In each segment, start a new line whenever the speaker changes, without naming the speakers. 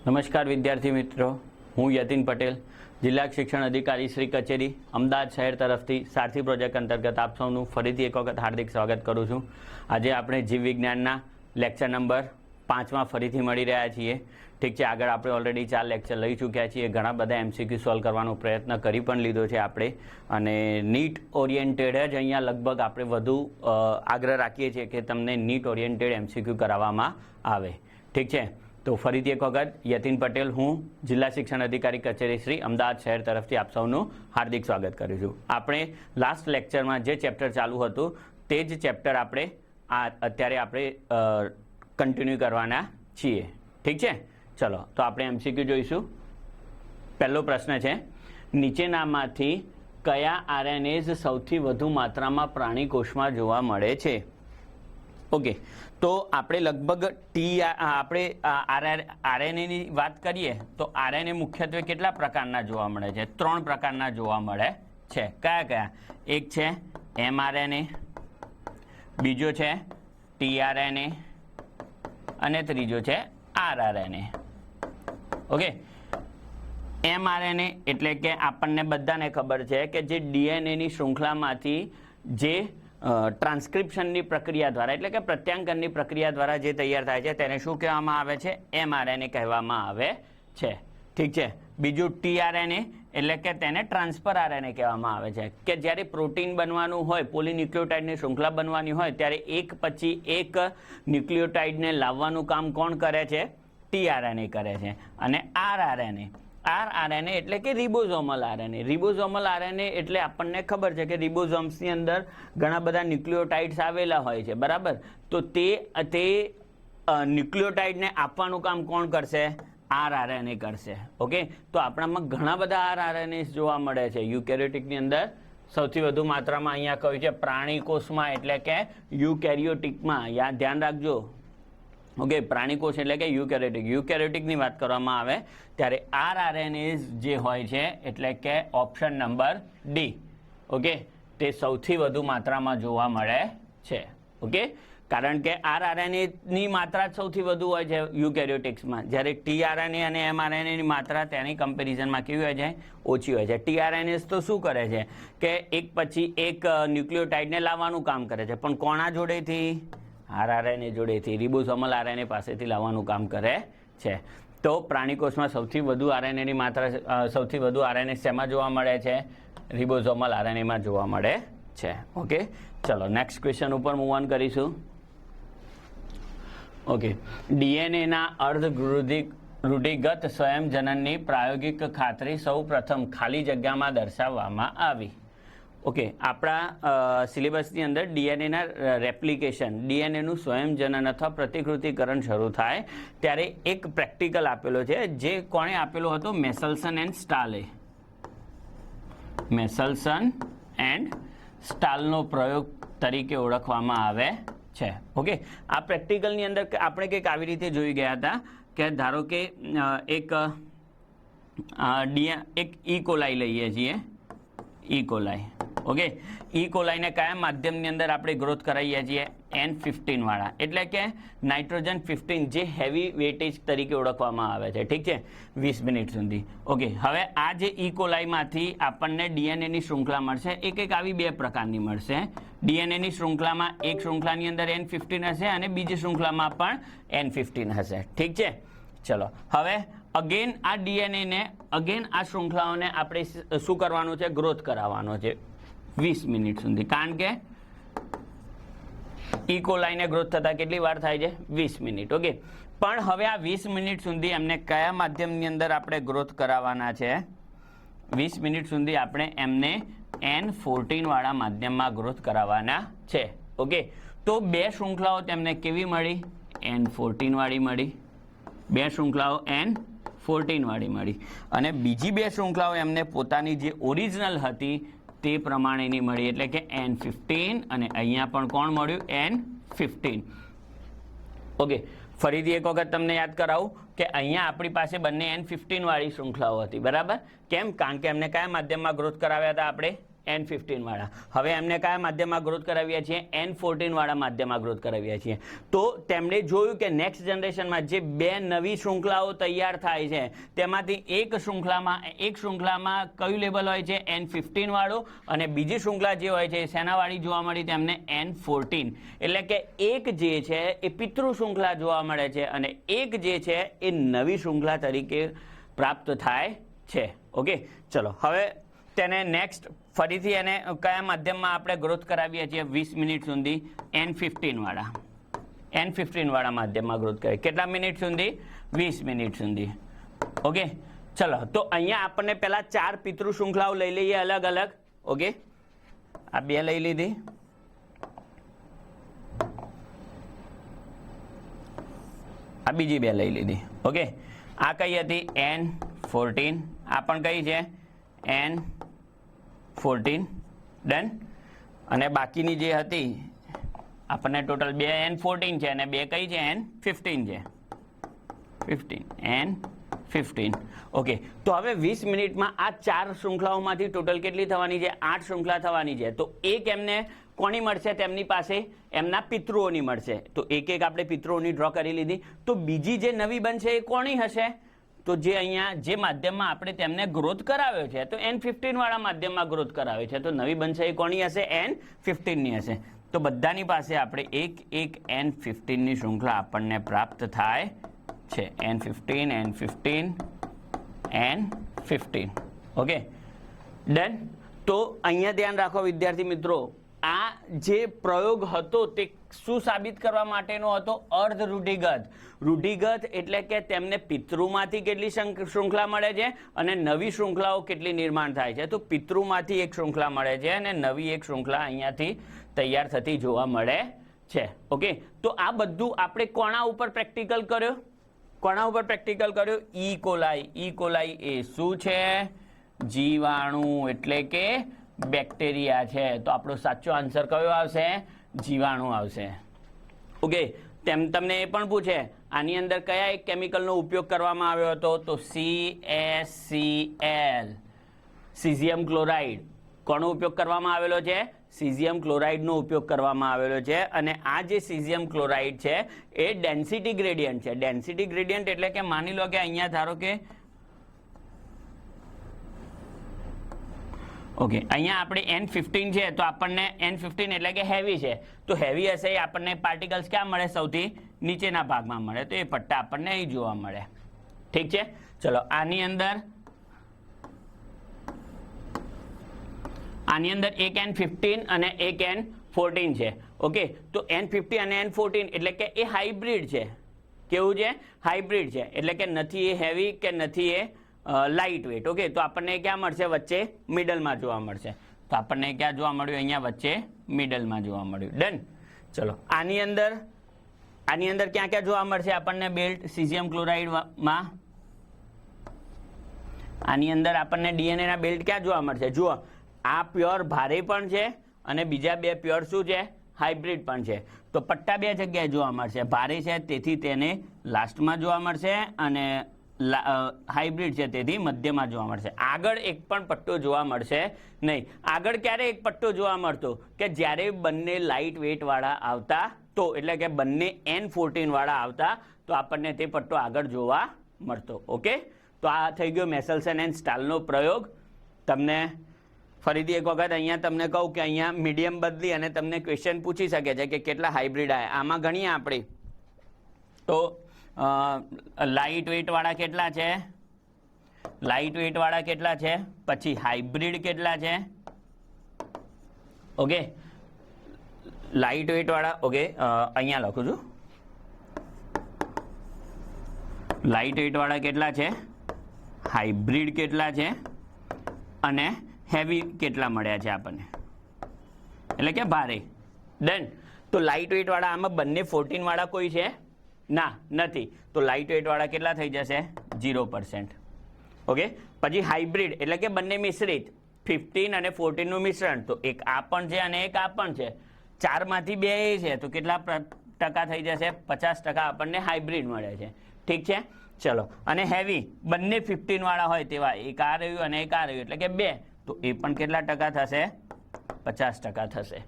નમસ્કાર વિદ્યાર્થી મિત્રો, હું યતિન પટેલ, જિલ્લા શિક્ષણ અધિકારી શ્રી કચેરી અમદાવાદ શહેર તરફથી સારથી પ્રોજેક્ટ અંતર્ગત આપ સૌનું ફરીથી એક વખત હાર્દિક સ્વાગત કરું છું. આજે આપણે જીવ વિજ્ઞાનના લેક્ચર નંબર 5માં ફરીથી મળી રહ્યા છીએ. ઠીક છે, આગળ આપણે ઓલરેડી 4 લેક્ચર લઈ ચૂક્યા છીએ. ઘણા બધા એમસીક્યુ સોલ્વ કરવાનો પ્રયત્ન કરી પણ લીધો છે આપણે, અને નીટ ઓરિએન્ટેડ જ અહીંયા લગભગ આપણે વધુ આગ્રહ રાખીએ છીએ કે તમને નીટ ઓરિએન્ટેડ એમસીક્યુ કરાવવામાં આવે. ઠીક છે, તો ફરીથી એક વખત યતિન પટેલ, હું જિલ્લા શિક્ષણ અધિકારી કચેરી શ્રી અમદાવાદ શહેર તરફથી આપ સૌનું હાર્દિક સ્વાગત કરું છું. આપણે લાસ્ટ લેક્ચરમાં જે ચેપ્ટર ચાલુ હતું તે જ ચેપ્ટર આપણે અત્યારે આપણે કન્ટિન્યુ કરવાના છીએ. ઠીક છે, ચલો તો આપણે એમસીક્યુ જોઈશું. પહેલો પ્રશ્ન છે, નીચેનામાંથી કયા આરએનએઝ સૌથી વધુ માત્રામાં પ્રાણી કોષમાં જોવા મળે છે? ઓકે, તો આપણે લગભગ આપણે આરએનએની વાત કરીએ તો આરએનએ મુખ્યત્વે કેટલા પ્રકારના જોવા મળે છે? 3 પ્રકારના જોવા મળે છે. કયા કયા? એક છે એમઆરએનએ, બીજો છે ટીઆરએનએ અને ત્રીજો છે આરઆરએનએ. ઓકે, એમઆરએનએ એટલે કે આપણને બધાને ખબર છે કે જે ડીએનએની શૃંખલામાંથી જે ટ્રાન્સક્રિપ્શનની પ્રક્રિયા દ્વારા એટલે કે પ્રત્યાંકનની પ્રક્રિયા દ્વારા જે તૈયાર થાય છે તેને શું કહેવામાં આવે છે? એમઆરએનએ કહેવામાં આવે છે. ઠીક છે. બીજું ટીઆરએનએ એટલે કે તેને ટ્રાન્સફર આરએનએ કહેવામાં આવે છે, કે જ્યારે પ્રોટીન બનવાનું હોય, પોલીન્યુક્લિયોટાઇડની શૃંખલા બનવાની હોય ત્યારે એક પછી એક ન્યુક્લિયોટાઇડને લાવવાનું કામ કોણ કરે છે? ટીઆરએનએ કરે છે. અને આરઆરએનએ એટલે કે રિબોઝોમલ આરએનએ. રિબોઝોમલ આરએનએ એટલે આપણને ખબર છે કે રિબોઝોમ્સની અંદર ઘણા બધા ન્યુક્લિયોટાઇડ્સ આવેલા હોય છે, બરાબર? તો તે ન્યુક્લિયોટાઇડને આપવાનું કામ કોણ કરશે? આરઆરએનએ કરશે. ઓકે, તો આપણામાં ઘણા બધા આરઆરએનએ જોવા મળે છે. યુકેરિયોટિકની અંદર સૌથી વધુ માત્રામાં અહીંયા કહ્યું છે પ્રાણી કોષમાં એટલે કે યુકેરિયોટિકમાં. ધ્યાન રાખજો. ઓકે, પ્રાણી કોષ એટલે કે યુકેરિયોટિકની વાત કરવામાં આવે ત્યારે આરઆરએનએઝ જે હોય છે એટલે કે ઓપ્શન નંબર ડી, ઓકે, તે સૌથી વધુ માત્રામાં જોવા મળે છે. ઓકે, કારણ કે આરઆરએનએની માત્રા સૌથી વધુ હોય છે યુકેરિયોટિક્સમાં, જ્યારે ટીઆરએનએ અને એમઆરએનએની માત્રા તેની કમ્પેરિઝનમાં કેવી હોય છે? ઓછી હોય છે. ટીઆરએનએસ તો શું કરે છે કે એક પછી એક ન્યુક્લિયોટાઇડને લાવવાનું કામ કરે છે, પણ કોના જોડેથી? આરઆરએનએ જોડેથી, રિબોઝોમલ આરએનએ પાસેથી લાવવાનું કામ કરે છે. તો પ્રાણીકોષમાં સૌથી વધુ આરએનએની માત્રા, સૌથી વધુ આરએનએ શેમાં જોવા મળે છે? રિબોઝોમલ આરએનએમાં જોવા મળે છે. ઓકે, ચલો નેક્સ્ટ ક્વેશ્ચન ઉપર મૂવ ઓન કરીશું. ઓકે, ડીએનએના રૂઢિગત સ્વયંજનનની પ્રાયોગિક ખાતરી સૌ પ્રથમ ખાલી જગ્યામાં દર્શાવવામાં આવી. ઓકે, આપણા સિલેબસની અંદર ડીએનએના રેપ્લિકેશન, ડીએનએનું સ્વયંજનન અથવા પ્રતિકૃતિકરણ શરૂ થાય ત્યારે એક પ્રેક્ટિકલ આપેલો છે, જે કોણે આપેલો હતો? મેસેલ્સન એન્ડ સ્ટાલે. મેસેલ્સન એન્ડ સ્ટાલનો પ્રયોગ તરીકે ઓળખવામાં આવે છે. ઓકે, આ પ્રેક્ટિકલની અંદર આપણે કંઈક આવી રીતે જોઈ ગયા હતા કે ધારો કે એક ઈ કોલાઈ લઈએ છીએ. ઈ કોલાઈ, ઓકે, ઈ કોલાઈને કયા માધ્યમની અંદર આપણે ગ્રોથ કરાવીએ છીએ? N15 વાળા, એટલે કે નાઇટ્રોજન 15, જે હેવી વેટેજ તરીકે ઓળખવામાં આવે છે. ઠીક છે, 20 મિનિટ સુધી. ઓકે, હવે આ જે ઈ કોલાઈમાંથી આપણને ડીએનએની શૃંખલા મળશે. એક આવી 2 પ્રકારની મળશે. ડીએનએની શૃંખલામાં એક શૃંખલાની અંદર N15 હશે અને બીજી શૃંખલામાં પણ N15 હશે. ઠીક છે, ચલો હવે અગેન આ ડીએનએને, અગેન આ શૃંખલાઓને આપણે શું કરવાનું છે? ગ્રોથ કરાવવાનો છે 20 મિનિટ સુધી. કારણ કે ઈ કોલાઈને ગ્રોથ થતા કેટલી વાર થાય છે? 20 મિનિટ. ઓકે, પણ હવે આ 20 મિનિટ સુધી એમને કયા માધ્યમની અંદર આપણે ગ્રોથ કરાવવાના છે? 20 મિનિટ સુધી આપણે એમને N14 વાળા માધ્યમમાં ગ્રોથ કરાવવાના છે. ઓકે, તો 2 શૃંખલાઓ તેમને કેવી મળી? N14 વાળી મળી. 2 શૃંખલાઓ N14 વાળી મળી, અને બીજી 2 શૃંખલાઓ એમને પોતાની જે ઓરિજિનલ હતી તે પ્રમાણેની મળી, એટલે કે N15, અને અહીંયા પણ કોણ મળ્યું? N15. ઓકે, ફરીથી એક વખત તમને યાદ કરાવું કે અહીંયા આપણી પાસે બંને N15 વાળી શૃંખલાઓ હતી, બરાબર? કેમ? કારણ કે એમને કયા માધ્યમમાં ગ્રોથ કરાવ્યા હતા આપણે? N15 વાળા. હવે એમને કયા માધ્યમમાં ગ્રોથ કરાવ્યા છીએ? N14 વાળા માધ્યમમાં ગ્રોથ કરાવ્યા છીએ. તો તેમણે જોયું કે નેક્સ્ટ જનરેશનમાં જે બે નવી શૃંખલાઓ તૈયાર થાય છે તેમાંથી એક શૃંખલામાં કયું લેબલ હોય છે? N15 વાળું, અને બીજી શૃંખલા જે હોય છે સેનાવાળી જોવા મળી તેમને N14. એટલે કે એક જે છે એ પિતૃ શૃંખલા જોવા મળે છે અને એક જે છે એ નવી શૃંખલા તરીકે પ્રાપ્ત થાય છે. ઓકે, ચલો હવે તેને નેક્સ્ટ ફરીથી એને કયા માધ્યમમાં આપણે ગ્રોથ કરાવીએ છીએ 20 મિનિટ સુધી? N15 વાળા માધ્યમમાં ગ્રોથ કરીએ. કેટલા મિનિટ સુધી? 20 મિનિટ સુધી. ઓકે, ચલો તો અહીંયા આપણને પહેલા 4 પિતૃ શૃંખલાઓ લઈ લઈએ અલગ અલગ. ઓકે, આ 2 લઈ લીધી, આ બીજી 2 લઈ લીધી. ઓકે, આ કઈ હતી? N14. આ પણ કઈ છે? N14. ડન. અને બાકીની જે હતી આપણને ટોટલ 2 N14 છે અને 2 કઈ છે? N15 છે. 15 N15. ઓકે, તો હવે 20 મિનિટમાં આ 4 શૃંખલાઓમાંથી ટોટલ કેટલી થવાની છે? 8 શૃંખલા થવાની છે. તો એક એમને કોની મળશે? તેમની પાસે એમના પિતૃઓની મળશે. તો એક આપણે પિતૃઓની ડ્રો કરી લીધી. તો બીજી જે નવી બનશે એ કોની હશે? તો જે અહીંયા જે માધ્યમમાં આપણે તેમને ગ્રોથ કરાવ્યો છે તો N15 વાળા માધ્યમમાં ગ્રોથ કરાવ્યો છે, તો નવી બનશે એ કોની હશે? N15 ની હશે. તો બધાની પાસે આપણે એક N15 ની શૃંખલા આપણને પ્રાપ્ત થાય છે. N15. Okay, done. તો અહીંયા ધ્યાન રાખો વિદ્યાર્થી મિત્રો, આ જે પ્રયોગ હતો તે શું સાબિત કરવા માટેનો હતો? અર્ધ રૂઢિગત. રૂઢિગત એટલે કે તેમને પિતૃમાંથી કેટલી શૃંખલા મળે છે અને નવી શૃંખલાઓ કેટલી નિર્માણ થાય છે. તો પિતૃમાંથી એક શૃંખલા મળે છે અને નવી એક શૃંખલા અહીંયાથી તૈયાર થતી જોવા મળે છે. ઓકે, તો આ બધું આપણે કોના ઉપર પ્રેક્ટિકલ કર્યો? ઈ કોલાઈ એ શું છે? જીવાણુ એટલે કે બેક્ટેરિયા છે. તો આપણો સાચો આન્સર કયો આવશે? જીવાણુ આવશે. ઓકે, તમને એ પણ પૂછે આની અંદર કયા એક કેમિકલનો ઉપયોગ કરવામાં આવ્યો હતો? તો CaCl, સીઝિયમ ક્લોરાઇડ. કોનો ઉપયોગ કરવામાં આવેલો છે? સીઝિયમ ક્લોરાઇડનો ઉપયોગ કરવામાં આવેલો છે. અને આ જે સીઝિયમ ક્લોરાઇડ છે એ ડેન્સિટી ગ્રેડિયન્ટ છે. ડેન્સિટી ગ્રેડિયન્ટ એટલે કે માની લો કે અહીંયા ધારો કે ઓકે, અહીંયા આપણે N15 છે તો આપણને N15 એટલે કે હેવી છે. તો હેવી હશે એ આપણને પાર્ટિકલ્સ ક્યાં મળે? સૌથી નીચેના ભાગમાં મળે. તો એ પટ્ટા આપણને અહીં જોવા મળે. ઠીક છે, ચલો આની અંદર એક N15 અને એક N14 છે. ઓકે, તો N15 અને N14 એટલે કે એ હાઇબ્રિડ છે. કેવું છે? હાઇબ્રિડ છે. એટલે કે નથી એ હેવી કે નથી એ લાઇટ વેટ. ઓકે, તો આપણને ક્યાં મળશે? વચ્ચે મિડલમાં જોવા મળશે. તો આપણને ક્યાં જોવા મળ્યું? અહીંયા વચ્ચે મિડલમાં જોવા મળ્યું. ડન. ચલો આની અંદર ક્યાં ક્યાં જોવા મળશે આપણને બેલ્ટ? સીઝિયમ ક્લોરાઇડમાં આની અંદર આપણને DNA ના બેલ્ટ ક્યાં જોવા મળશે? જુઓ, આ પ્યોર ભારે પણ છે અને બીજા 2 પ્યોર શું છે? હાઇબ્રિડ પણ છે. તો પટ્ટા 2 જગ્યાએ જોવા મળશે. ભારે છે તેથી તેને લાસ્ટમાં જોવા મળશે અને હાઇબ્રિડ છે તેથી મધ્યમાં જોવા મળશે. આગળ એક પણ પટ્ટો જોવા મળશે નહીં. આગળ ક્યારે એક પટ્ટો જોવા મળતો? કે જ્યારે બંને લાઇટ વેટ વાળા આવતા, તો એટલે કે બંને N14 વાળા આવતા તો આપણને તે પટ્ટો આગળ જોવા મળતો. ઓકે, તો આ થઈ ગયો મેસેલ્સન એન્ડ સ્ટાલનો પ્રયોગ. તમને ફરીથી એક વખત અહીંયા તમને કહું કે અહીંયા મીડિયમ બદલી અને તમને ક્વેશ્ચન પૂછી શકે છે કે કેટલા હાઇબ્રિડ આવ્યા. આમાં ગણીએ આપણે તો લાઇટ વેટ વાળા કેટલા છે? પછી હાઇબ્રિડ કેટલા છે? ઓકે, લાઇટ વેટ વાળા. ઓકે, અહીંયા લખું છું. લાઇટ વેટ વાળા કેટલા છે? હાઇબ્રિડ કેટલા છે? અને હેવી કેટલા મળ્યા છે આપણને? એટલે કે ભારે. ડન. તો લાઇટ વેટ વાળા આમાં બંને 14 વાળા કોઈ છે? ના, નથી. તો લાઇટ વેટ વાળા કેટલા થઈ જશે? 0%. ઓકે, પછી હાઇબ્રિડ એટલે કે બંને મિશ્રિત, 15 અને 14 નું મિશ્રણ. તો એક આ પણ છે અને એક આ પણ છે. 4 માંથી 2 એ છે તો કેટલા ટકા થઈ જશે? 50% આપણને હાઇબ્રિડ મળે છે. ઠીક છે, ચલો. અને હેવી બંને 15 વાળા હોય તેવા એક આ રહ્યું અને એક આ રહ્યું એટલે કે 2. તો એ પણ કેટલા ટકા થશે? 50% થશે.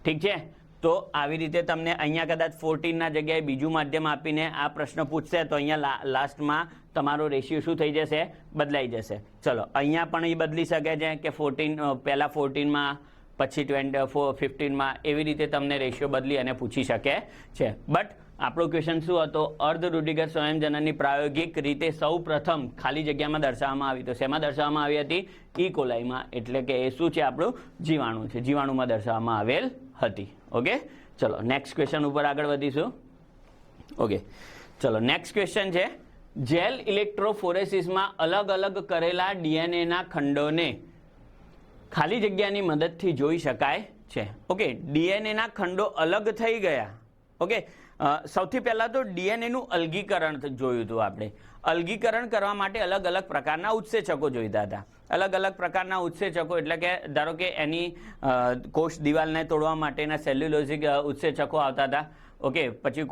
ઠીક છે, તો આવી રીતે તમને અહીંયા કદાચ 14 જગ્યાએ બીજું માધ્યમ આપીને આ પ્રશ્ન પૂછશે તો અહીંયા લાસ્ટમાં તમારો રેશિયો શું થઈ જશે? બદલાઈ જશે. ચલો, અહીંયા પણ એ બદલી શકે છે કે 14 પહેલાં 14માં પછી 15માં, એવી રીતે તમને રેશિયો બદલી અને પૂછી શકે છે. બટ આપણો ક્વેશ્ચન શું હતો? અર્ધ રૂઢિગત સંયોજનની પ્રાયોગિક રીતે સૌ પ્રથમ ખાલી જગ્યામાં દર્શાવવામાં આવી. તો શેમાં દર્શાવવામાં આવી હતી? ઈ કોલાઈમાં, એટલે કે એ શું છે? આપણું જીવાણુ છે, જીવાણુમાં દર્શાવવામાં આવેલ હતી. ઓકે, ચલો નેક્સ્ટ ક્વેશ્ચન ઉપર આગળ વધીશું. ઓકે, ચલો નેક્સ્ટ ક્વેશ્ચન છે, જેલ ઇલેક્ટ્રોફોરેસિસમાં અલગ અલગ કરેલા ડીએનએના ખંડોને ખાલી જગ્યાની મદદથી જોઈ શકાય છે. ઓકે, ડીએનએના ખંડો અલગ થઈ ગયા. ઓકે, સૌથી પહેલાં તો ડીએનએનું અલગીકરણ જોયું હતું આપણે. અલગીકરણ કરવા માટે અલગ અલગ પ્રકારના ઉત્સેચકો જોઈતા હતા. અલગ અલગ પ્રકારના ઉત્સેચકો એટલે કે ધારો કે એની કોષ દિવાલને તોડવા માટેના સેલ્યુલોઝિક ઉત્સેચકો આવતા હતા. ઓકે, પછી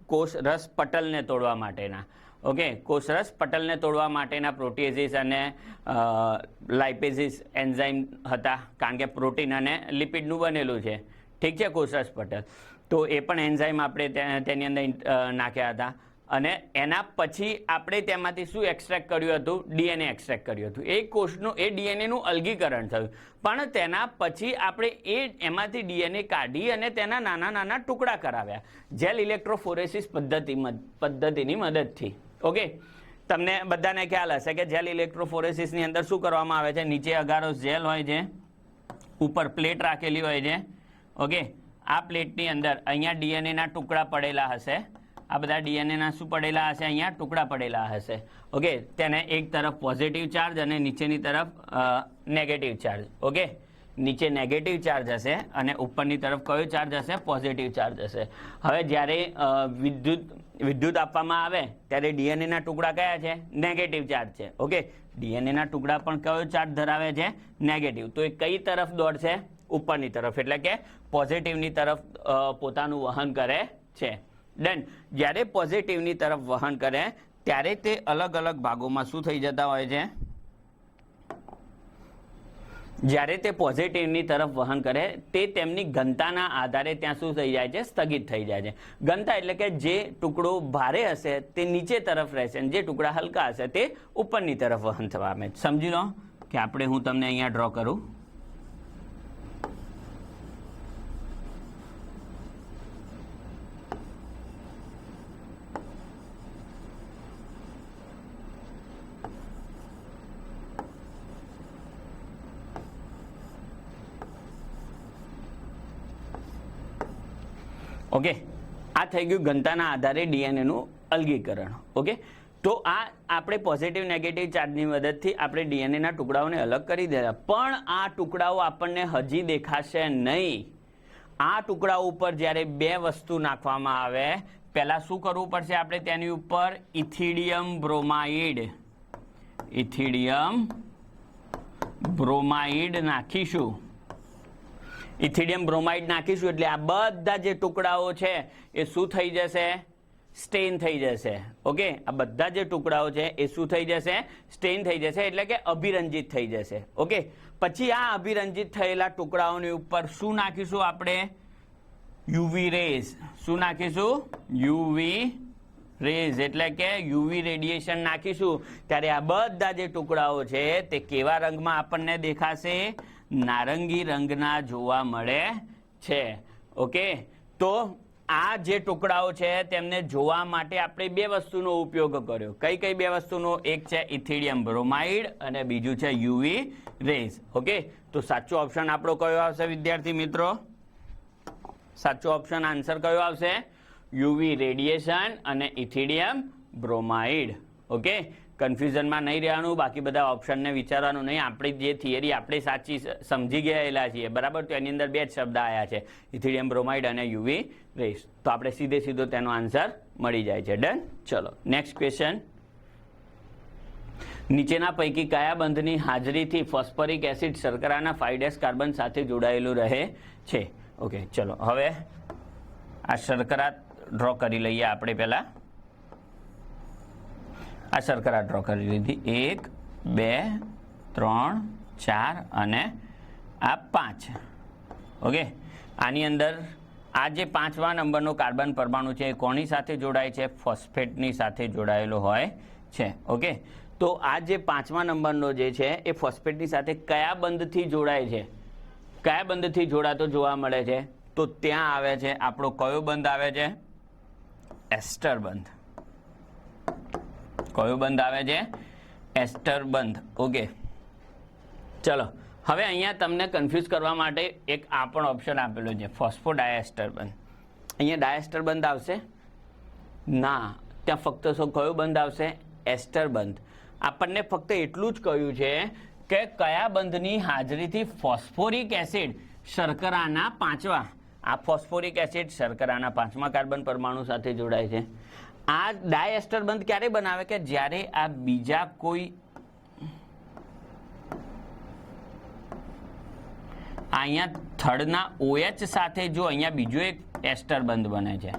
કોષ રસ પટલને તોડવા માટેના. ઓકે, કોષરસ પટલને તોડવા માટેના પ્રોટીએઝિસ અને લાઇપેઝિસ એન્ઝાઇમ હતા, કારણ કે પ્રોટીન અને લિપિડનું બનેલું છે. ઠીક છે, કોષરસ પટલ. તો એ પણ એન્ઝાઇમ આપણે તેની અંદર નાખ્યા હતા. અને એના પછી આપણે તેમાંથી શું એક્સટ્રેક્ટ કર્યું હતું? ડીએનએ એક્સટ્રેક્ટ કર્યું હતું. એ કોષનું એ ડીએનએનું અલગીકરણ થયું. પણ તેના પછી આપણે એમાંથી ડીએનએ કાઢી અને તેના નાના નાના ટુકડા કરાવ્યા જેલ ઇલેક્ટ્રોફોરેસિસ પદ્ધતિની મદદથી. ઓકે, તમને બધાને ખ્યાલ હશે કે જેલ ઇલેક્ટ્રોફોરેસિસની અંદર શું કરવામાં આવે છે? નીચે અગારોસ જેલ હોય છે, ઉપર પ્લેટ રાખેલી હોય છે. ઓકે, આ પ્લેટની અંદર અહીંયા ડીએનએના ટુકડા પડેલા હશે. આ બધા ડીએનએના શું પડેલા હશે? અહીંયા ટુકડા પડેલા હશે. ઓકે, તેને એક તરફ પોઝિટિવ ચાર્જ અને નીચેની તરફ નેગેટિવ ચાર્જ. ઓકે, નીચે નેગેટિવ ચાર્જ હશે અને ઉપરની તરફ કયો ચાર્જ હશે? પોઝિટિવ ચાર્જ હશે. હવે જ્યારે વિદ્યુત આપવામાં આવે ત્યારે ડીએનએના ટુકડા કયા છે? નેગેટિવ ચાર્જ છે. ઓકે, ડીએનએના ટુકડા પણ કયો ચાર્જ ધરાવે છે? નેગેટિવ. તો એ કઈ તરફ દોડશે? ઉપરની તરફ, એટલે કે પોઝિટિવની તરફ પોતાનું વહન કરે છે. ડન. જ્યારે પોઝિટિવની તરફ વહન કરે ત્યારે તે અલગ અલગ ભાગોમાં શું થઈ જતા હોય છે? જ્યારે તે પોઝિટિવની તરફ વહન કરે તે તેમની ઘનતાના આધારે ત્યાં શું થઈ જાય છે? સ્થગિત થઈ જાય છે. ઘનતા એટલે કે જે ટુકડો ભારે હશે તે નીચે તરફ રહેશે અને જે ટુકડા હલકા હશે તે ઉપરની તરફ વહન થવા આવે. સમજી લો કે આપણે હું તમને અહીંયા ડ્રો કરું. ઓકે, આ થઈ ગયું ઘનતાના આધારે ડીએનએનું અલગીકરણ. ઓકે, તો આ આપણે પોઝિટિવ નેગેટિવ ચાર્જની મદદથી આપણે ડીએનએના ટુકડાઓને અલગ કરી દીધા. પણ આ ટુકડાઓ આપણને હજી દેખાશે નહીં. આ ટુકડાઓ ઉપર જ્યારે બે વસ્તુ નાખવામાં આવે, પહેલાં શું કરવું પડશે? આપણે તેની ઉપર ઇથિડિયમ બ્રોમાઇડ નાખીશું. ઇથિડિયમ બ્રોમાઇડ નાખીશું એટલે આ બધા જે ટુકડાઓ છે એ શું થઈ જશે? સ્ટેન થઈ જશે. ઓકે, આ બધા જે ટુકડાઓ છે એ શું થઈ જશે? સ્ટેન થઈ જશે, એટલે કે અભિરંજિત થઈ જશે. ઓકે, પછી આ અભિરંજિત થયેલા ટુકડાઓની ઉપર શું નાખીશું આપણે? UV rays. શું નાખીશું? યુવી રેઝ, એટલે કે યુવી રેડિયેશન નાખીશું. ત્યારે આ બધા જે ટુકડાઓ છે તે કેવા રંગમાં આપણને દેખાશે? નારંગી રંગના જોવા મળે છે. ઓકે, તો આ જે ટુકડાઓ છે તેમને જોવા માટે આપણે બે વસ્તુનો ઉપયોગ કર્યો. કઈ કઈ બે વસ્તુનો? એક છે ઇથિડિયમ બ્રોમાઇડ અને બીજું છે યુવી રેઝ. ઓકે, તો સાચો ઓપ્શન આપણો કયો આવશે વિદ્યાર્થી મિત્રો? સાચો ઓપ્શન આન્સર કયો આવશે? યુવી રેડિયેશન અને ઇથિડિયમ બ્રોમાઇડ. ઓકે, કન્ફ્યુઝનમાં નહીં રહેવાનું, બાકી બધા ઓપ્શનને વિચારવાનું નહીં. આપણી જે થિયરી આપણે સાચી સમજી ગયેલા છીએ, બરાબર, તો એની અંદર બે જ શબ્દ આવ્યા છે, ઇથિડિયમ બ્રોમાઇડ અને યુવી રેઝ. તો આપણે સીધો તેનો આન્સર મળી જાય છે. ડન. ચલો નેક્સ્ટ ક્વેશ્ચન. નીચેના પૈકી કયા બંધની હાજરીથી ફોસ્ફરિક એસિડ શર્કરાના 5' કાર્બન સાથે જોડાયેલું રહે છે? ઓકે, ચલો હવે આ શર્કરા ડ્રો કરી લઈએ આપણે પહેલા. આ શર્કરા ડ્રો કરી લીધી. 1 2 3 4 અને આ 5. ઓકે, આની અંદર આ જે 5મા નંબરનો કાર્બન પરમાણુ છે એ કોની સાથે જોડાય છે? ફોસ્ફેટની સાથે જોડાયેલો હોય છે. ઓકે, તો આ જે 5મા નંબરનો જે છે એ ફોસ્ફેટની સાથે કયા બંધથી જોડાય છે? કયા બંધથી જોડાતો જોવા મળે છે? તો ત્યાં આવે છે આપણો કયો બંધ આવે છે? એસ્ટર બંધ. કયો બંધ આવે છે? એસ્ટર બંધ. ઓકે, ચલો હવે અહીંયા તમને કન્ફ્યુઝ કરવા માટે એક આ પણ ઓપ્શન આપેલો છે, ફોસ્ફોડાયએસ્ટર બંધ. અહીંયા ડાયએસ્ટર બંધ આવશે? ના, ત્યાં ફક્ત શું કયો બંધ આવશે? એસ્ટર બંધ. આપણને ફક્ત એટલું જ કહ્યું છે કે કયા બંધની હાજરીથી ફોસ્ફોરિક એસિડ શર્કરાના 5મા, આ ફોસ્ફોરિક એસિડ શર્કરાના 5મા કાર્બન પરમાણુ સાથે જોડાય છે. આ ડાયએસ્ટર બંધ ક્યારે બનાવે? કે જ્યારે આ બીજા કોઈ અહીંયા થર્ડના OH સાથે જો અહીંયા બીજો એક એસ્ટર બંધ બને છે.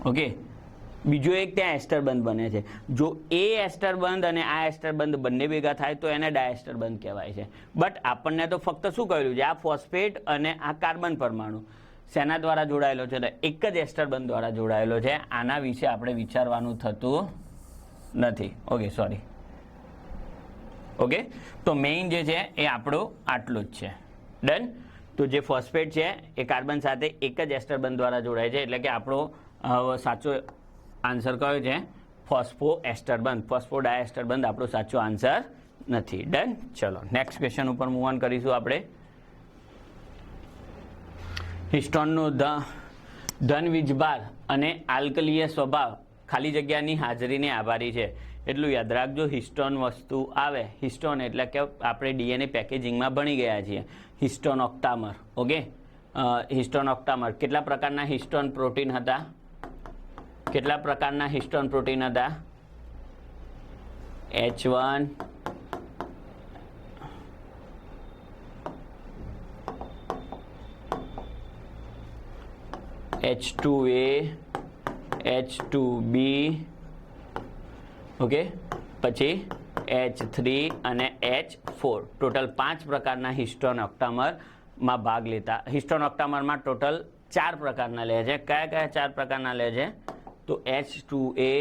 ઓકે, બીજો એક ત્યાં એસ્ટર બંધ બને છે. જો એ એસ્ટર બંધ અને આ એસ્ટર બંધ બંને ભેગા થાય તો એને ડાયએસ્ટર બંધ કહેવાય છે. બટ આપણને તો ફક્ત શું કહ્યું છે? આ ફોસ્ફેટ અને આ કાર્બન પરમાણુ શેના દ્વારા જોડાયેલો છે? એક જ એસ્ટર બંધ દ્વારા જોડાયેલો છે. આના વિશે આપણે વિચારવાનું થતું નથી. Okay, sorry. ઓકે, તો મેઇન જે છે એ આપણું આટલું જ છે. ડન. તો જે ફોસ્ફેટ છે એ કાર્બન સાથે એક જ એસ્ટર બંધ દ્વારા જોડાય છે, એટલે કે આપણો સાચો આન્સર કયો છે? ફોસ્ફો એસ્ટર બંધ. ફોસ્ફોડાયએસ્ટર બંધ આપણો સાચો આન્સર નથી. ડન. ચલો નેક્સ્ટ ક્વેશ્ચન ઉપર મૂવ ઓન કરીશું આપણે. હિસ્ટોનનો ધન વીજભાર અને આલ્કલીય સ્વભાવ ખાલી જગ્યાની હાજરીને આભારી છે. એટલું યાદ રાખજો, હિસ્ટોન વસ્તુ આવે. હિસ્ટોન એટલે કે આપણે DNA પેકેજિંગમાં ભણી ગયા છીએ. Histone octamer. Okay, histone octamer. કેટલા પ્રકારના હિસ્ટોન પ્રોટીન હતા? કેટલા પ્રકારના હિસ્ટોન પ્રોટીન હતા? H1, H2A, H2B, ઓકે, પછી H3 અને H4. ટોટલ 5 પ્રકારના હિસ્ટોન ઓક્ટામરમાં ભાગ લેતા. હિસ્ટોન ઓક્ટામરમાં ટોટલ 4 પ્રકારના લે છે. કયા કયા 4 પ્રકારના લે છે? તો H2A,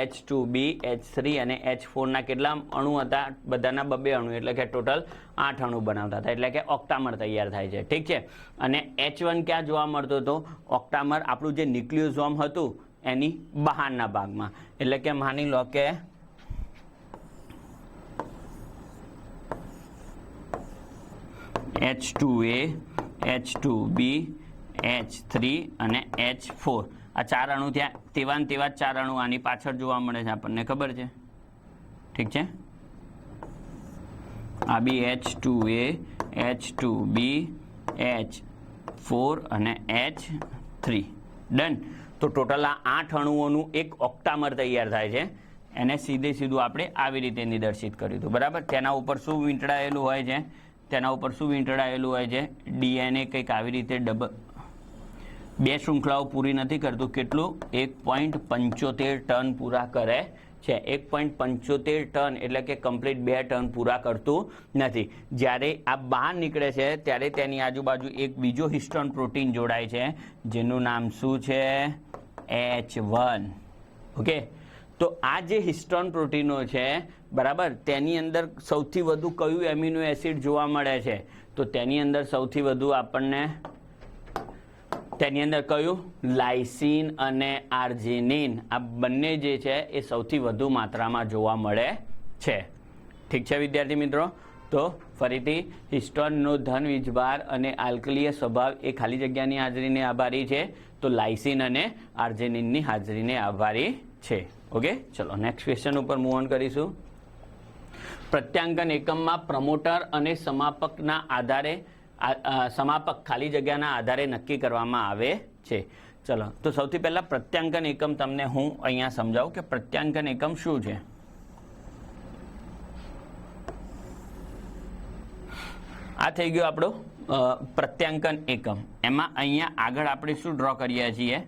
H2B, H3 અને H4ના કેટલા અણુ હતા? બધાના 2 અણુ, એટલે કે ટોટલ 8 અણુ બનાવતા હતા, એટલે કે ઓક્ટામર તૈયાર થાય છે. ઠીક છે. અને H1 ક્યાં જોવા મળતો હતો? ઓક્ટામર આપણું જે ન્યુક્લિયોસોમ હતું એની બહારના ભાગમાં. એટલે કે માની લો કે H2A, H2B, H3 અને H4 આ 4 અણુ ત્યાં તેવા 4 અણુ આની પાછળ જોવા મળે છે, આપણને ખબર છે. ઠીક છે. આ બી H2A, H2B, H4 અને H3. ડન. તો ટોટલ આ 8 અણુઓનું એક ઓક્ટામર તૈયાર થાય છે. એને સીધું આપણે આવી રીતે નિદર્શિત કર્યું હતું. બરાબર. તેના ઉપર શું વીંટળાયેલું હોય છે? તેના ઉપર શું વીંટળાયેલું હોય છે? DNA કંઈક આવી રીતે 2 શૃંખલાઓ પૂરી નથી કરતું. કેટલું? 1.75 ટન પૂરા કરે છે. 1.75 ટન એટલે કે કમ્પ્લીટ 2 ટન પૂરા કરતું નથી. જ્યારે આ બહાર નીકળે છે ત્યારે તેની આજુબાજુ એક બીજો હિસ્ટોન પ્રોટીન જોડાય છે, જેનું નામ શું છે? H1. ઓકે, તો આ જે હિસ્ટોન પ્રોટીનો છે, બરાબર, તેની અંદર સૌથી વધુ કયું એમિનો એસિડ જોવા મળે છે? તો તેની અંદર સૌથી વધુ આપણને તેની અંદર કયું? લાઇસિન અને આર્જિનિન. આ બંને જે છે એ સૌથી વધુ માત્રામાં જોવા મળે છે. ઠીક છે વિદ્યાર્થી મિત્રો. તો ફરીથી હિસ્ટોનનો ધન વીજભાર અને આલ્કલીય સ્વભાવ એ ખાલી જગ્યાની હાજરીને આભારી છે. તો લાઇસિન અને આર્જિનિનની હાજરીને આભારી છે. ઓકે, ચલો નેક્સ્ટ ક્વેશ્ચન ઉપર મૂવ ઓન કરીશું. પ્રત્યાંકન એકમમાં પ્રમોટર અને સમાપકના આધારે સમાપક ખાલી જગ્યાના આધારે નક્કી કરવામાં આવે છે. ચલો, તો સૌથી પહેલા પ્રત્યાંકન એકમ તમને હું અહીંયા સમજાવું કે પ્રત્યાંકન એકમ શું છે. આ થઈ ગયો આપણો પ્રત્યાંકન એકમ. એમાં અહીંયા આગળ આપણે શું ડ્રો કરીએ છીએ?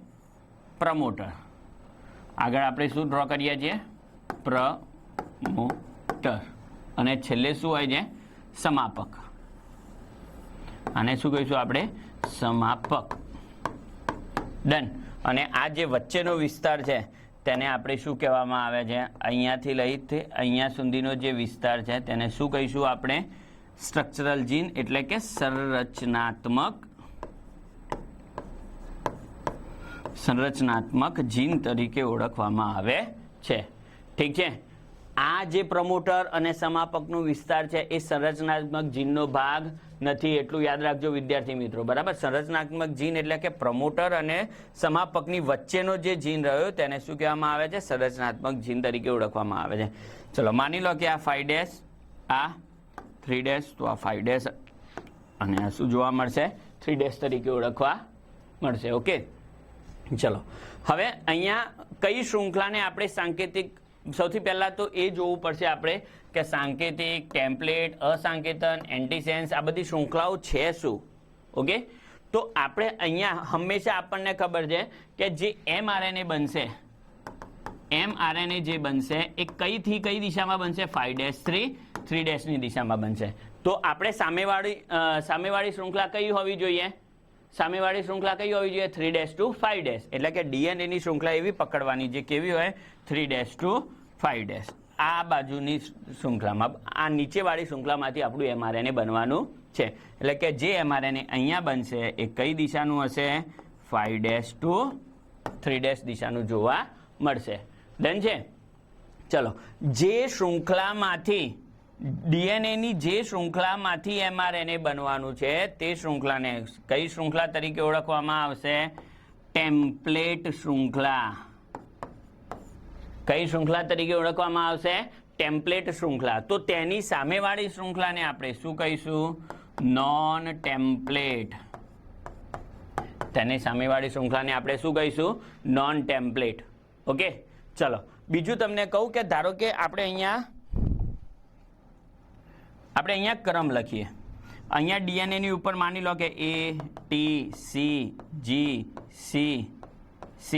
પ્રમોટર. આગળ આપણે શું ડ્રો કરીએ છીએ? પ્રમોટર. અને છેલ્લે શું હોય છે? સમાપક. આને શું કહીશું આપણે? સમાપક. ડન. અને આ જે વચ્ચેનો વિસ્તાર છે તેને આપણે શું કહેવામાં આવે છે? અહીંયાથી લઈ અહીંયા સુધીનો જે વિસ્તાર છે તેને શું કહીશું આપણે? સ્ટ્રક્ચરલ જીન એટલે કે સંરચનાત્મક જીન તરીકે ઓળખવામાં આવે છે. ઠીક છે. આ જે પ્રમોટર અને સમાપકનો વિસ્તાર છે એ સંરચનાત્મક જીનનો ભાગ નથી, એટલું યાદ રાખજો વિદ્યાર્થી મિત્રો. બરાબર. સંરચનાત્મક જીન એટલે કે પ્રમોટર અને સમાપકની વચ્ચેનો જે જીન રહ્યો તેને શું કહેવામાં આવે છે? સંરચનાત્મક જીન તરીકે ઓળખવામાં આવે છે. ચલો માની લો કે આ 5' આ 3' તો આ 5' અને આ શું જોવા મળશે? 3' તરીકે ઓળખવા મળશે. ઓકે. ચલો હવે અહીંયા કઈ શૃંખલાને આપણે સાંકેતિક, સૌથી પહેલા તો એ જોવું પડશે આપણે કે સાંકેતિક, ટેમ્પલેટ, અસાંકેતન, એન્ટીસેન્સ આ બધી શૃંખલાઓ છે શું? ઓકે. તો આપણે અહીંયા હંમેશા આપણને ખબર છે કે જે mRNA બનશે, mRNA જે બનશે એ કઈથી કઈ દિશામાં બનશે? 5' 3' ની દિશામાં બનશે. તો આપણે સામેવાળી શૃંખલા કઈ હોવી જોઈએ? સામેવાળી શૃંખલા કઈ હોવી જોઈએ? 3' to 5'. એટલે કે DNA ની શૃંખલા એવી પકડવાની જે કેવી હોય? 3' to 5'. આ બાજુની શૃંખલામાં, આ નીચેવાળી શૃંખલામાંથી આપણું mRNA બનવાનું છે. એટલે કે જે mRNA અહીંયા બનશે એ કઈ દિશાનું હશે? 5' to 3' દિશાનું જોવા મળશે. ડન છે. ચલો જે શૃંખલામાંથી DNA ની જે શૃંખલામાંથી mRNA બનવાનું છે તે શૃંખલાને કઈ શૃંખલા તરીકે ઓળખવામાં આવશે? ટેમ્પલેટ શૃંખલા. કઈ શૃંખલા તરીકે ઓળખવામાં આવશે? ટેમ્પલેટ શૃંખલા. તો તેની સામેવાળી શૃંખલાને આપણે શું કહીશું? Non template. તેની સામેવાળી શૃંખલાને આપણે શું કહીશું? Non template. ઓકે. ચલો બીજું તમને કહું કે ધારો કે આપણે અહીંયા ક્રમ લખીએ. અહીંયા DNA ની ઉપર માની લો કે A, T, C, G, C, C,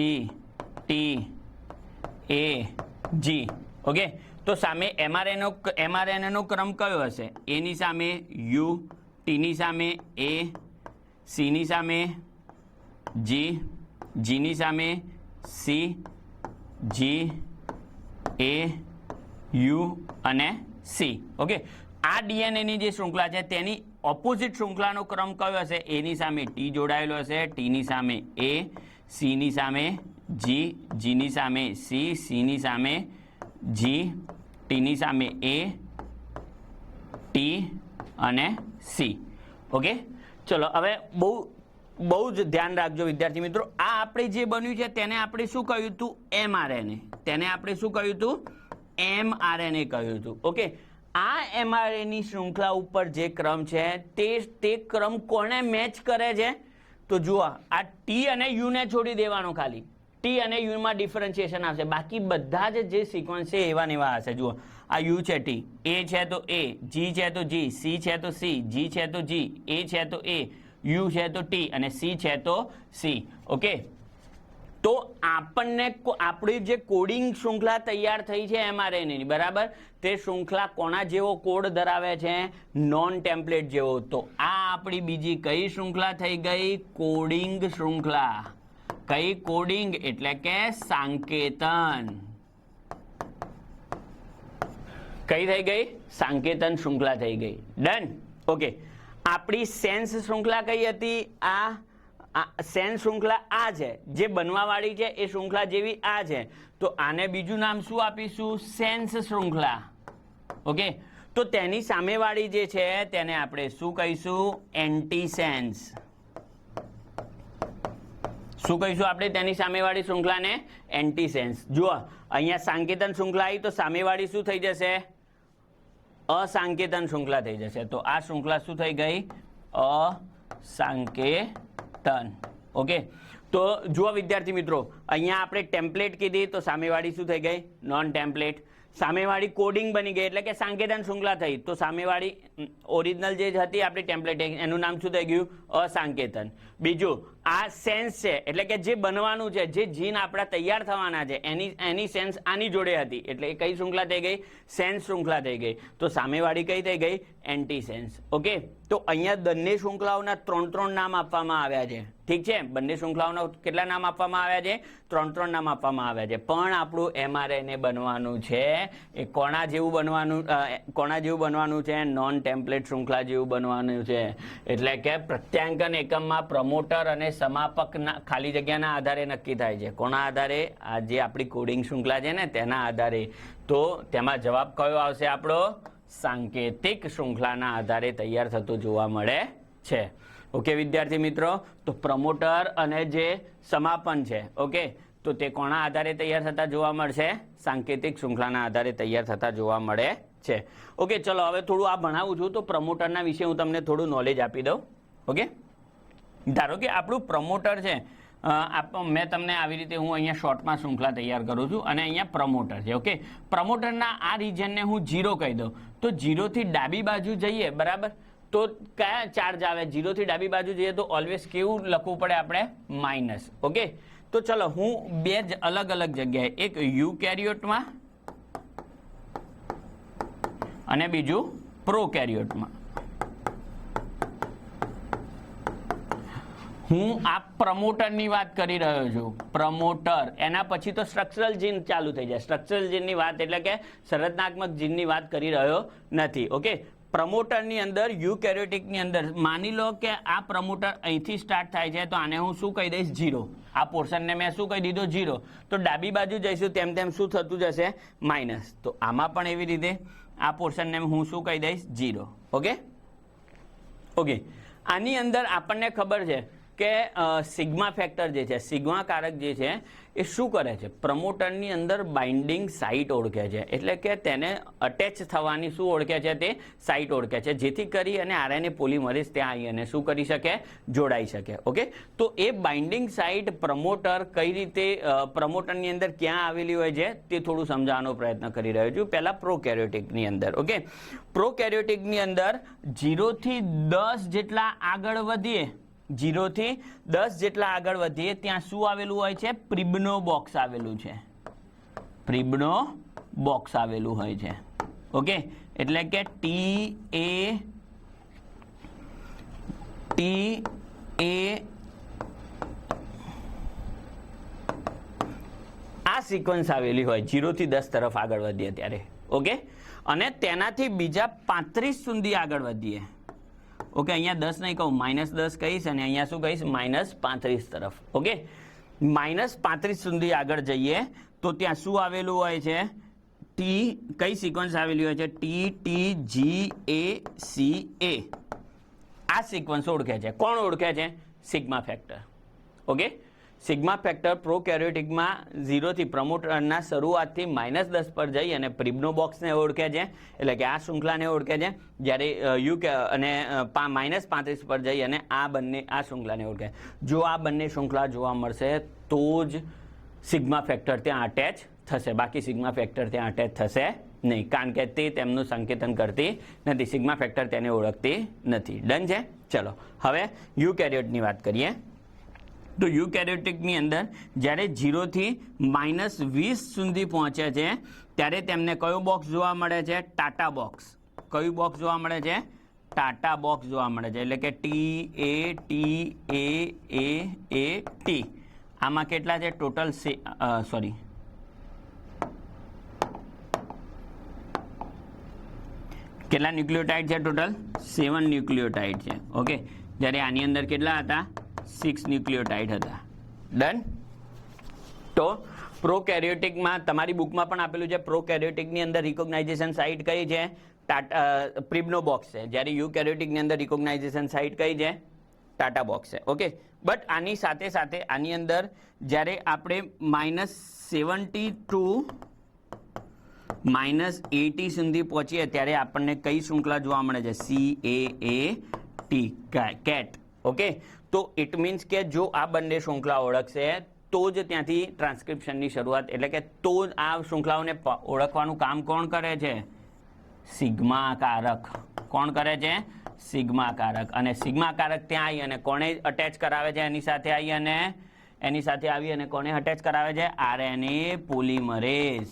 T, A, G. Okay. તો સામે mRNA નો ક્રમ કયો હશે? A ની સામે U, T ની સામે A, C ની સામે G, G ની સામે C, G, A, U અને C. ઓકે. આ DNA ની જે શૃંખલા છે તેની ઓપોઝિટ શૃંખલાનો ક્રમ કયો હશે? A ની સામે T જોડાયેલો હશે, T ની સામે A, C ની સામે G, G ની સામે C, C ની સામે G, T ની સામે A, T અને C. ઓકે. ચલો હવે બહુ જ ધ્યાન રાખજો વિદ્યાર્થી મિત્રો. આ આપણે જે બન્યું છે તેને આપણે શું કહ્યું હતું? mRNA. તેને આપણે શું કહ્યું હતું? mRNA કહ્યું હતું. ઓકે. આ mRNA ની શૃંખલા ઉપર જે ક્રમ છે તે ક્રમ કોને મેચ કરે છે? તો જુઓ આ T અને U ને છોડી દેવાનો, ખાલી T અને U માં ડિફરન્શિએશન આવશે, બાકી બધા જ જે સિક્વન્સ છે એવા ને એવા હશે. જુઓ આ U છે T, A છે તો A, G છે તો G, C છે તો C, G છે તો G, A છે તો A, U છે તો T અને C છે તો C. ઓકે. તો આપણને આપણી જે કોડિંગ શૃંખલા તૈયાર થઈ છે mRNA ની, બરાબર, તે શૃંખલા કોના જેવો કોડ ધરાવે છે? નોન ટેમ્પલેટ જેવો. તો આ આપણી બીજી કઈ શૃંખલા થઈ ગઈ? કોડિંગ શૃંખલા. કઈ કોડિંગ? એટલે કે સાંકેતન. કઈ થઈ ગઈ? સાંકેતન શૃંખલા થઈ ગઈ. ડન. ઓકે. આપણી સેન્સ શૃંખલા કઈ હતી? આ સેન્સ શૃંખલા આ છે, જે બનવાવાળી છે એ શૃંખલા જેવી આ છે. તો આને બીજું નામ શું આપીશું? સેન્સ શૃંખલા. ઓકે. તો તેની સામેવાળી જે છે તેને આપણે શું કહીશું? એન્ટીસેન્સ. શું કહીશું આપણે તેની સામેવાળી શૃંખલાને? એન્ટીસેન્સ. જુઓ અહીંયા સાંકેતન શૃંખલા આવી તો સામેવાળી શું થઈ જશે? અસાંકેતન શૃંખલા થઈ જશે. તો આ શૃંખલા શું થઈ ગઈ? અસાંકેતન. ઓકે. તો જુઓ વિદ્યાર્થી મિત્રો, અહીંયા આપણે ટેમ્પલેટ કીધી તો સામેવાળી શું થઈ ગઈ? Non template. સામેવાળી કોડિંગ બની ગઈ એટલે કે સાંકેતન શૃંખલા થઈ. તો સામેવાળી ઓરિજિનલ જે હતી આપણી ટેમ્પલેટ એનું નામ શું થઈ ગયું? અસાંકેતન. બીજું આ સેન્સ છે, એટલે કે જે બનવાનું છે, જે જીન આપણા તૈયાર થવાના છે એની સેન્સ આની જોડે હતી, એટલે એ કઈ શૃંખલા થઈ ગઈ? સેન્સ શૃંખલા થઈ ગઈ. તો સામેવાળી કઈ થઈ ગઈ? Anti sense. ઓકે, તો અહીંયા બંને શૃંખલાઓના 3 નામ આપવામાં આવ્યા છે. ઠીક છે, બંને શૃંખલાઓના કેટલા નામ આપવામાં આવ્યા છે? 3 નામ આપવામાં આવ્યા છે. પણ આપણું mRNA બનવાનું છે એ કોના જેવું બનવાનું છે? નોન ટેમ્પલેટ શૃંખલા જેવું બનવાનું છે. એટલે કે પ્રત્યાંકન એકમમાં પ્રમોટર અને સમાપકના ખાલી જગ્યાના આધારે નક્કી થાય છે. કોના આધારે? આ જે આપણી કોડિંગ શૃંખલા છે ને તેના આધારે. તો તેમાં જવાબ કયો આવશે આપણો? સાંકેતિક શૃંખલાના આધારે તૈયાર થતું જોવા મળે છે. ઓકે વિદ્યાર્થી મિત્રો, તો પ્રમોટર અને જે સમાપન છે, ઓકે, તો તે કોના આધારે તૈયાર થતા જોવા મળશે? સાંકેતિક શૃંખલાના આધારે તૈયાર થતા જોવા મળે છે. ઓકે, ચલો હવે થોડું આ ભણાવું છું તો પ્રમોટરના વિશે હું તમને થોડું નોલેજ આપી દઉં. ઓકે, ધારો કે આપણું પ્રમોટર છે, મેં તમને આવી રીતે હું અહીંયા શોર્ટમાં શૃંખલા તૈયાર કરું છું અને અહીંયા પ્રમોટર છે. ઓકે, પ્રમોટરના આ રિજનને હું 0 કહી દઉં તો 0 થી ડાબી બાજુ જઈએ, બરાબર, તો કયા ચાર્જ આવે? 0 થી ડાબી બાજુ જઈએ તો ઓલવેઝ કેવું લખવું પડે આપણે? માઇનસ. ઓકે, તો ચલો હું બે જ અલગ અલગ જગ્યાએ, એક યુકેરિયોટમાં અને બીજું પ્રોકેરિયોટમાં, હું આ પ્રમોટરની વાત કરી રહ્યો છું. પ્રમોટર, એના પછી તો સ્ટ્રક્ચરલ જીન ચાલુ થઈ જાય. સ્ટ્રક્ચરલ જીનની વાત એટલે કે સંરચનાત્મક જીનની વાત કરી રહ્યો નથી. ઓકે, પ્રમોટરની અંદર યુકેરિયોટિકની અંદર માની લો કે આ પ્રમોટર અહીંથી સ્ટાર્ટ થાય છે, તો આને હું શું કહી દઈશ? 0. આ પોર્શનને મેં શું કહી દીધો? 0. તો ડાબી બાજુ જઈશું તેમ તેમ શું થતું જશે? માઇનસ. તો આમાં પણ એવી રીતે આ પોર્શનને હું શું કહી દઈશ? 0. ઓકે, ઓકે, આની અંદર આપણને ખબર છે કે સિગ્મા ફેક્ટર જે છે, સિગ્મા કારક જે છે એ શું કરે છે? પ્રમોટરની અંદર બાઇન્ડિંગ સાઇટ ઓળખે છે. એટલે કે તેને અટેચ થવાની શું ઓળખે છે? તે સાઇટ ઓળખે છે, જેથી કરી અને RNA પોલિમરેઝ ત્યાં આવી અને શું કરી શકે? જોડાઈ શકે. ઓકે, તો એ બાઇન્ડિંગ સાઇટ પ્રમોટર કઈ રીતે પ્રમોટરની અંદર ક્યાં આવેલી હોય છે તે થોડું સમજાવવાનો પ્રયત્ન કરી રહ્યો છું. પહેલા પ્રોકેરિયોટિકની અંદર. ઓકે, પ્રોકેરિયોટિકની અંદર 0 થી 10 જેટલા આગળ વધીએ, 0 થી 10 જેટલા આગળ વધીએ ત્યાં શું આવેલું હોય છે? પ્રિબનો બોક્સ આવેલું છે. પ્રિબનો બોક્સ આવેલું હોય છે. ઓકે, એટલે કે આ સિક્વન્સ આવેલી હોય 0 થી 10 તરફ આગળ વધીએ ત્યારે. ઓકે, અને તેનાથી બીજા 35 સુધી આગળ વધીએ. ઓકે, અહીંયા 10 નહીં કહું, -10 કહીશ અને અહીંયા શું કહીશ? -35 તરફ. ઓકે, -35 સુધી આગળ જઈએ તો ત્યાં શું આવેલું હોય છે? કઈ સિક્વન્સ આવેલી હોય છે? TTGACA. આ સિક્વન્સ ઓળખે છે. કોણ ઓળખે છે? Sigma factor. Okay, sigma factor પ્રોકેરિયોટિકમાં 0 થી પ્રમોટરના શરૂઆતથી -10 પર જઈ અને પ્રિબનો બોક્સને ઓળખે છે, એટલે કે આ શૃંખલાને ઓળખે છે. જ્યારે અને -35 પર જઈ અને આ શૃંખલાને ઓળખે. જો આ બંને શૃંખલા જોવા મળશે તો જ સિગ્મા ફેક્ટર ત્યાં અટેચ થશે, બાકી સિગ્મા ફેક્ટર ત્યાં અટેચ થશે નહીં, કારણ કે તે તેમનું સંકેતન કરતી નથી. સિગ્મા ફેક્ટર તેને ઓળખતી નથી. ડન છે? ચલો હવે યુકેરિયોટની વાત કરીએ. તો યુકેરિયોટિકની અંદર જ્યારે 0 થી -20 સુધી પહોંચે છે ત્યારે તેમને કયો બોક્સ જોવા મળે છે? ટાટા બોક્સ. કયું બોક્સ જોવા મળે છે? ટાટા બોક્સ જોવા મળે છે. એટલે કે TATAAT. આમાં કેટલા છે ટોટલ? કેટલા ન્યુક્લિયોટાઇડ છે ટોટલ? 7 ન્યુક્લિયોટાઇડ છે. ઓકે, જ્યારે આની અંદર કેટલા હતા? 6 ન્યુક્લિયોટાઇડ હતા. ડન. તો પ્રોકેરિયોટિકમાં તમારી બુકમાં પણ આપેલું છે, પ્રોકેરિયોટિકની અંદર રિકોગ્નાઇઝેશન સાઇટ કઈ છે? પ્રિબનો બોક્સ છે. જ્યારે યુકેરિયોટિકની અંદર રિકોગ્નાઇઝેશન સાઇટ કઈ છે? ટાટા બોક્સ છે. ઓકે, બટ આની સાથે સાથે આની અંદર જ્યારે આપણે -70 ટુ -80 સુધી પહોંચીએ ત્યારે આપણને કઈ શૃંખલા જોવા મળે છે? CAAT, cat. ઓકે, તો ઇટ મીન્સ કે જો આ બંને શૃંખલા ઓળખશે તો જ ત્યાંથી ટ્રાન્સક્રિપ્શનની શરૂઆત, એટલે કે તો જ આ શૃંખલાઓને ઓળખવાનું કામ કોણ કરે છે? સિગ્મા કારક. કોણ કરે છે? સિગ્મા કારક. અને સિગ્મા કારક ત્યાં આવી અને કોને અટેચ કરાવે છે? એની સાથે આવી અને કોને અટેચ કરાવે છે? RNA polymerase.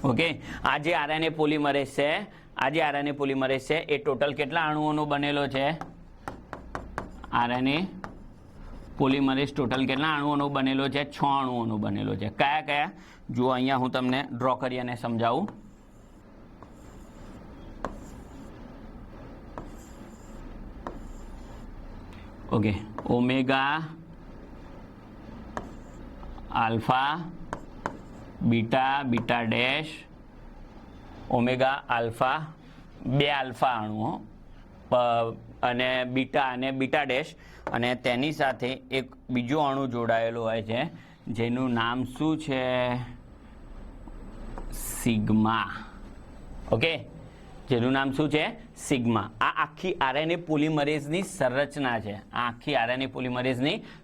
ઓકે, આ જે આરએનએ પોલિમરેઝ છે એ ટોટલ કેટલા અણુઓનો બનેલો છે? આરએનએ પોલિમરેઝ ટોટલ કેટલા અણુઓનો બનેલો છે? 6 અણુઓનો બનેલો છે. કયા કયા? જુઓ, અહીંયા હું તમને ડ્રો કરી અને સમજાવું. Okay, omega, alpha, beta, beta dash, omega, alpha, 2 alpha અણુઓ અને બીટા ડેશ, અને તેની સાથે એક બીજો અણુ જોડાયેલો હોય છે જેનું નામ શું છે? સિગ્મા. ઓકે, જેનું નામ શું છે? સિગ્મા. આ આખી આરએનએ પોલિમરેઝની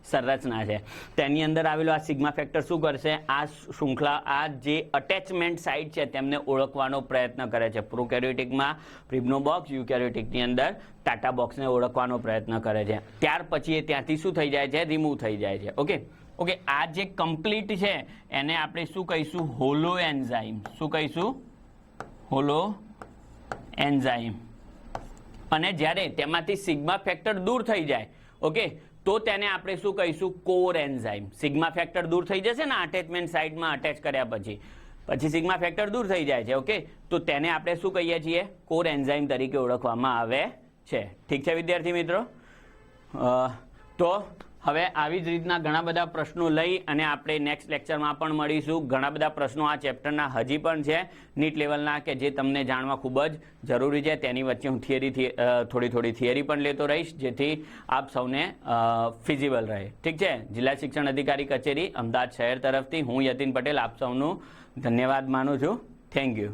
સંરચના છે. તેની અંદર આવેલો આ સિગ્મા ફેક્ટર શું કરશે? આ શૃંખલા, આ જે અટેચમેન્ટ સાઇટ છે તેમને ઓળખવાનો પ્રયત્ન કરે છે. પ્રોકેરિયોટિકમાં પ્રિબ્નો બોક્સ, યુકેરિયોટિકની અંદર ટાટા બોક્સને ઓળખવાનો પ્રયત્ન કરે છે. ત્યાર પછી એ ત્યાંથી શું થઈ જાય છે? રિમૂવ થઈ જાય છે. ઓકે, આ જે કમ્પ્લીટ છે એને આપણે શું કહીશું? Hollow enzyme. શું કહીશું? Hollow enzyme. અને જ્યારે તેમાંથી સિગ્મા ફેક્ટર દૂર થઈ જાય, ઓકે, તો તેને આપણે શું કહીશું? Core enzyme. સિગ્મા ફેક્ટર દૂર થઈ જશે ને અટેચમેન્ટ સાઇટમાં અટેચ કર્યા પછી સિગ્મા ફેક્ટર દૂર થઈ જાય છે. ઓકે, તો તેને આપણે શું કહીએ છીએ? કોર એન્ઝાઇમ તરીકે ઓળખવામાં આવે છે. ઠીક છે વિદ્યાર્થી મિત્રો? તો હવે આવી જ રીતના ઘણા બધા પ્રશ્નો લઈ અને આપણે નેક્સ્ટ લેક્ચરમાં પણ મળીશું. ઘણા બધા પ્રશ્નો આ ચેપ્ટરના હજી પણ છે નીટ લેવલના, કે જે તમને જાણવા ખૂબ જ જરૂરી છે. તેની વચ્ચે હું થોડી થિયરી પણ લેતો રહીશ, જેથી આપ સૌને ફિઝિબલ રહે. ઠીક છે? જિલ્લા શિક્ષણ અધિકારી કચેરી, અમદાવાદ શહેર તરફથી હું યતિન પટેલ આપ સૌનું ધન્યવાદ માનું છું. Thank you.